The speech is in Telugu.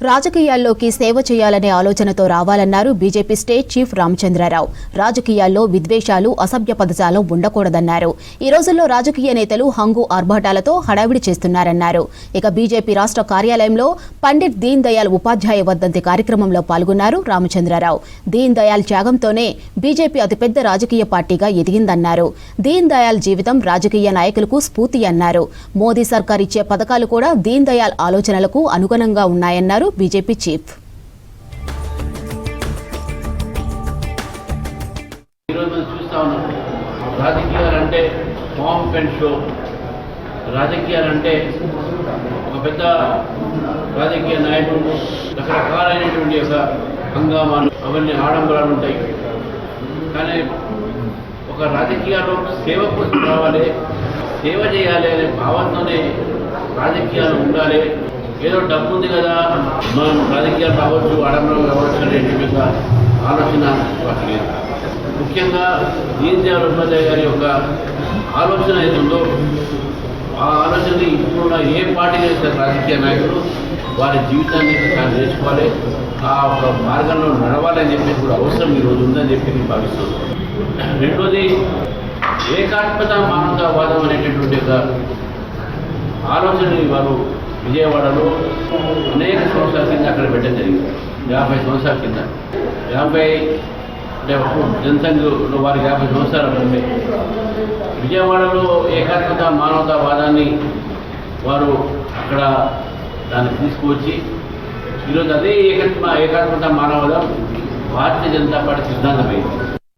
రాజకీయాల్లోకి సేవ చేయాలనే ఆలోచనతో రావాలన్నారు బీజేపీ స్టేట్ చీఫ్ రామచంద్రరావు. రాజకీయాల్లో విద్వేషాలు, అసభ్య పదజాలం ఉండకూడదన్నారు. ఈ రోజుల్లో రాజకీయ నేతలు హంగు ఆర్భాటాలతో హడావిడి చేస్తున్నారన్నారు. ఇక బీజేపీ రాష్ట్ర కార్యాలయంలో పండిట్ దీన్ దయాళ్ ఉపాధ్యాయ వర్ధంతి కార్యక్రమంలో పాల్గొన్నారు రామచంద్రరావు. దీన్ దయాళ్ త్యాగంతోనే బీజేపీ అతిపెద్ద రాజకీయ పార్టీగా ఎదిగిందన్నారు. దీన్ దయాళ్ జీవితం రాజకీయ నాయకులకు స్ఫూర్తి అన్నారు. మోదీ సర్కార్ ఇచ్చే పథకాలు కూడా దీన్ దయాళ్ ఆలోచనలకు అనుగుణంగా ఉన్నాయన్నారు బీజేపీ చీఫ్. రాజకీయాలంటే పాంప్ అండ్ షో, రాజకీయాలంటే ఒక పెద్ద రాజకీయ నాయకుడు రకరకాలైనటువంటి ఒక హంగామాలు, అవన్నీ ఆడంబరాలు ఉంటాయి. కానీ ఒక రాజకీయాల్లో సేవ కోసం రావాలి, సేవ చేయాలి అనే భావంతోనే రాజకీయాలు ఉండాలి. ఏదో డబ్బు ఉంది కదా మనం రాజకీయాలు కావచ్చు, ఆడంబరం కావచ్చు అనేటువంటి ఆలోచన వాటి లేదు. ముఖ్యంగా దీన్ దయాళ్ ఉపాధ్యాయ గారి యొక్క ఆలోచన ఏదో ఆ ఆలోచనని ఇప్పుడున్న ఏ పార్టీ చేస్తారు రాజకీయ నాయకులు వారి జీవితాన్ని నేర్చుకోవాలి, ఆ ఒక మార్గంలో నడవాలని చెప్పేసి కూడా అవసరం ఈరోజు ఉందని చెప్పి నేను భావిస్తున్నాను. రెండోది ఏకాత్మత మానవతావాదం అనేటటువంటి ఒక ఆలోచనని వారు విజయవాడలో అనేక సంవత్సరాల కింద అక్కడ పెట్టడం జరిగింది. 50 సంవత్సరాల కింద 50 అంటే జనసంఘలో వారి 50 సంవత్సరాల ముందే విజయవాడలో ఏకాత్మత మానవతావాదాన్ని వారు అక్కడ దాన్ని తీసుకువచ్చి ఈరోజు అదే ఏకాత్మత మానవవాదం భారతీయ జనతా పార్టీ సిద్ధాంతమైంది.